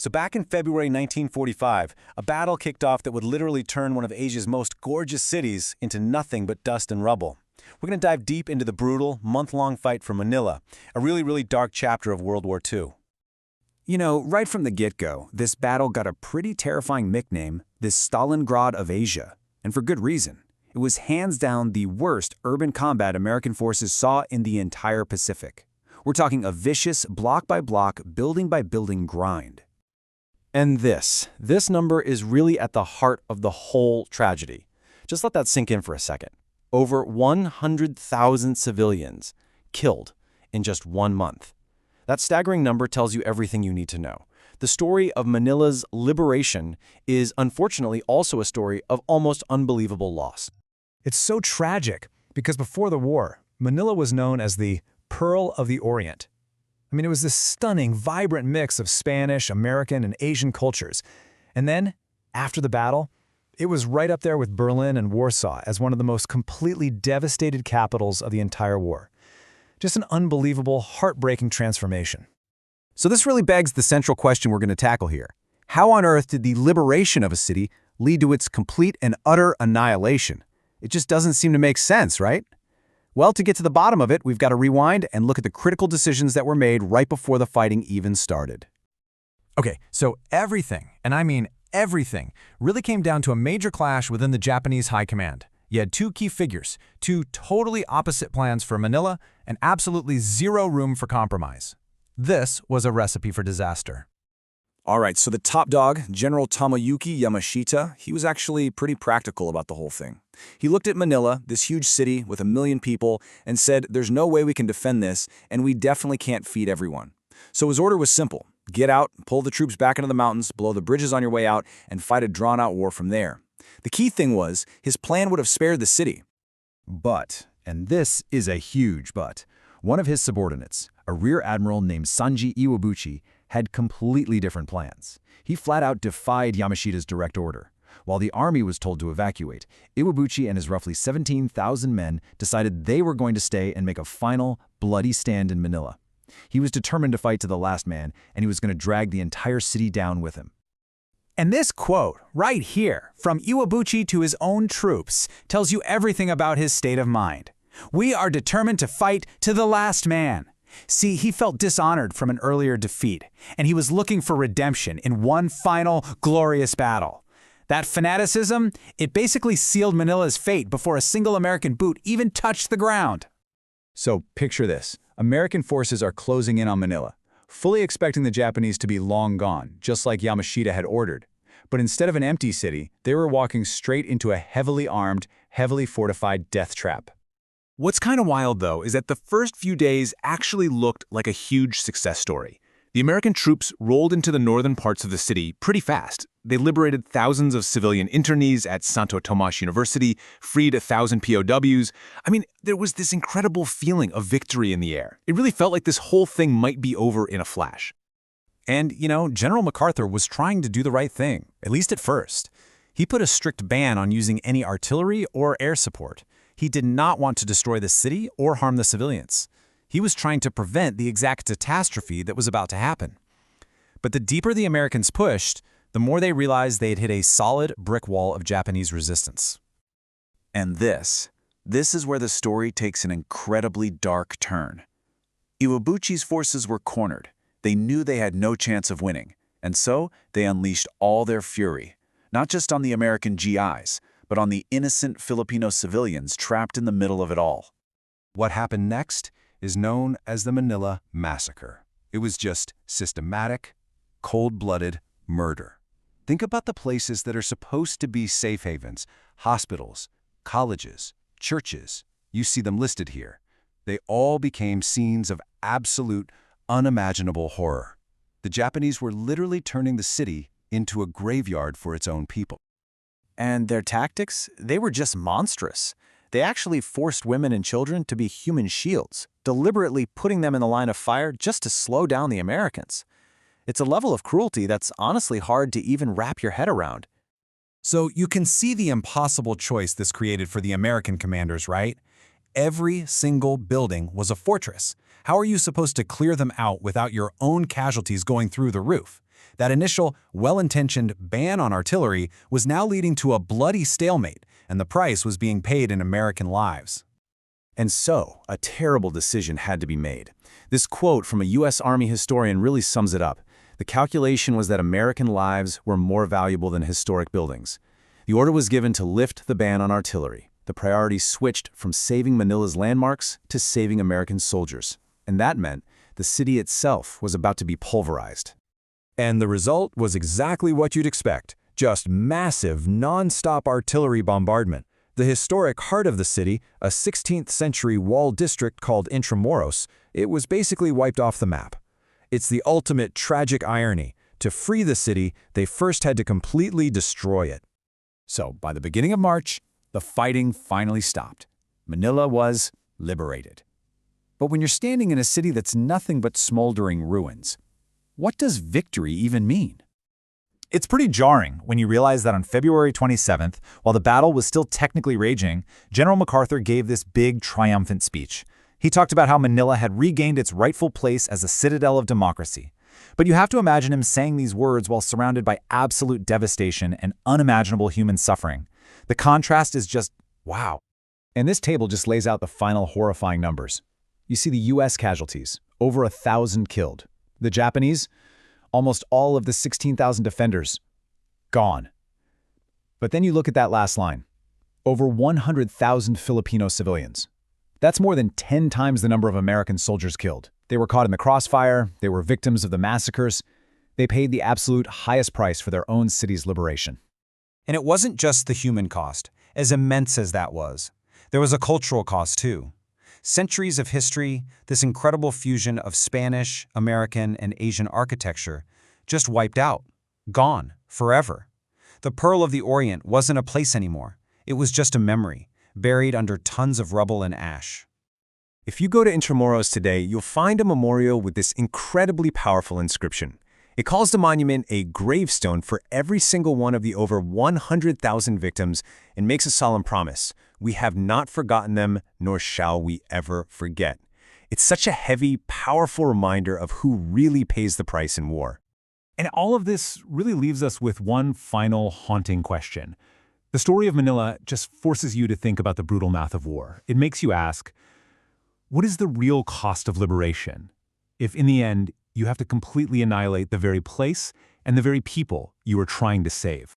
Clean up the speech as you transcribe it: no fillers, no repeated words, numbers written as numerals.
So back in February 1945, a battle kicked off that would literally turn one of Asia's most gorgeous cities into nothing but dust and rubble. We're going to dive deep into the brutal, month-long fight for Manila, a really dark chapter of World War II. You know, right from the get-go, this battle got a pretty terrifying nickname, the Stalingrad of Asia, and for good reason. It was hands down the worst urban combat American forces saw in the entire Pacific. We're talking a vicious, block-by-block, building-by-building grind. And this number is really at the heart of the whole tragedy. Just let that sink in for a second. Over 100,000 civilians killed in just 1 month. That staggering number tells you everything you need to know. The story of Manila's liberation is unfortunately also a story of almost unbelievable loss. It's so tragic because before the war, Manila was known as the Pearl of the Orient. I mean, it was this stunning, vibrant mix of Spanish, American, and Asian cultures. And then, after the battle, it was right up there with Berlin and Warsaw as one of the most completely devastated capitals of the entire war. Just an unbelievable, heartbreaking transformation. So this really begs the central question we're going to tackle here. How on earth did the liberation of a city lead to its complete and utter annihilation? It just doesn't seem to make sense, right? Well, to get to the bottom of it, we've got to rewind and look at the critical decisions that were made right before the fighting even started. Okay, so everything, and I mean everything, really came down to a major clash within the Japanese high command. You had two key figures, two totally opposite plans for Manila, and absolutely zero room for compromise. This was a recipe for disaster. All right, so the top dog, General Tomoyuki Yamashita, he was actually pretty practical about the whole thing. He looked at Manila, this huge city with 1 million people, and said, there's no way we can defend this, and we definitely can't feed everyone. So his order was simple. Get out, pull the troops back into the mountains, blow the bridges on your way out, and fight a drawn-out war from there. The key thing was, his plan would have spared the city. But, and this is a huge but, one of his subordinates, a rear admiral named Sanji Iwabuchi, had completely different plans. He flat out defied Yamashita's direct order. While the army was told to evacuate, Iwabuchi and his roughly 17,000 men decided they were going to stay and make a final, bloody stand in Manila. He was determined to fight to the last man, and he was going to drag the entire city down with him. And this quote, right here, from Iwabuchi to his own troops, tells you everything about his state of mind. We are determined to fight to the last man. See, he felt dishonored from an earlier defeat, and he was looking for redemption in one final, glorious battle. That fanaticism, it basically sealed Manila's fate before a single American boot even touched the ground. So picture this. American forces are closing in on Manila, fully expecting the Japanese to be long gone, just like Yamashita had ordered. But instead of an empty city, they were walking straight into a heavily armed, heavily fortified death trap. What's kind of wild, though, is that the first few days actually looked like a huge success story. The American troops rolled into the northern parts of the city pretty fast. They liberated thousands of civilian internees at Santo Tomas University, freed 1,000 POWs. I mean, there was this incredible feeling of victory in the air. It really felt like this whole thing might be over in a flash. And, you know, General MacArthur was trying to do the right thing, at least at first. He put a strict ban on using any artillery or air support. He did not want to destroy the city or harm the civilians. He was trying to prevent the exact catastrophe that was about to happen. But the deeper the Americans pushed, the more they realized they had hit a solid brick wall of Japanese resistance. And this is where the story takes an incredibly dark turn. Iwabuchi's forces were cornered. They knew they had no chance of winning, and so they unleashed all their fury, not just on the American GIs, but on the innocent Filipino civilians trapped in the middle of it all. What happened next is known as the Manila Massacre. It was just systematic, cold-blooded murder. Think about the places that are supposed to be safe havens: hospitals, colleges, churches. You see them listed here. They all became scenes of absolute, unimaginable horror. The Japanese were literally turning the city into a graveyard for its own people. And their tactics, they were just monstrous. They actually forced women and children to be human shields, deliberately putting them in the line of fire just to slow down the Americans. It's a level of cruelty that's honestly hard to even wrap your head around. So you can see the impossible choice this created for the American commanders, right? Every single building was a fortress. How are you supposed to clear them out without your own casualties going through the roof? That initial, well-intentioned ban on artillery was now leading to a bloody stalemate, and the price was being paid in American lives. And so, a terrible decision had to be made. This quote from a U.S. Army historian really sums it up. The calculation was that American lives were more valuable than historic buildings. The order was given to lift the ban on artillery. The priority switched from saving Manila's landmarks to saving American soldiers. And that meant the city itself was about to be pulverized. And the result was exactly what you'd expect, just massive, non-stop artillery bombardment. The historic heart of the city, a 16th-century walled district called Intramuros, it was basically wiped off the map. It's the ultimate tragic irony. To free the city, they first had to completely destroy it. So, by the beginning of March, the fighting finally stopped. Manila was liberated. But when you're standing in a city that's nothing but smoldering ruins, what does victory even mean? It's pretty jarring when you realize that on February 27th, while the battle was still technically raging, General MacArthur gave this big, triumphant speech. He talked about how Manila had regained its rightful place as a citadel of democracy. But you have to imagine him saying these words while surrounded by absolute devastation and unimaginable human suffering. The contrast is just, wow. And this table just lays out the final horrifying numbers. You see the U.S. casualties, over 1,000 killed. The Japanese, almost all of the 16,000 defenders, gone. But then you look at that last line, over 100,000 Filipino civilians. That's more than 10 times the number of American soldiers killed. They were caught in the crossfire, they were victims of the massacres, they paid the absolute highest price for their own city's liberation. And it wasn't just the human cost, as immense as that was. There was a cultural cost too. Centuries of history, this incredible fusion of Spanish, American, and Asian architecture, just wiped out, gone, forever. The Pearl of the Orient wasn't a place anymore. It was just a memory, buried under tons of rubble and ash. If you go to Intramuros today, you'll find a memorial with this incredibly powerful inscription. It calls the monument a gravestone for every single one of the over 100,000 victims and makes a solemn promise. We have not forgotten them, nor shall we ever forget. It's such a heavy, powerful reminder of who really pays the price in war. And all of this really leaves us with one final haunting question. The story of Manila just forces you to think about the brutal math of war. It makes you ask, what is the real cost of liberation if in the end you have to completely annihilate the very place and the very people you are trying to save?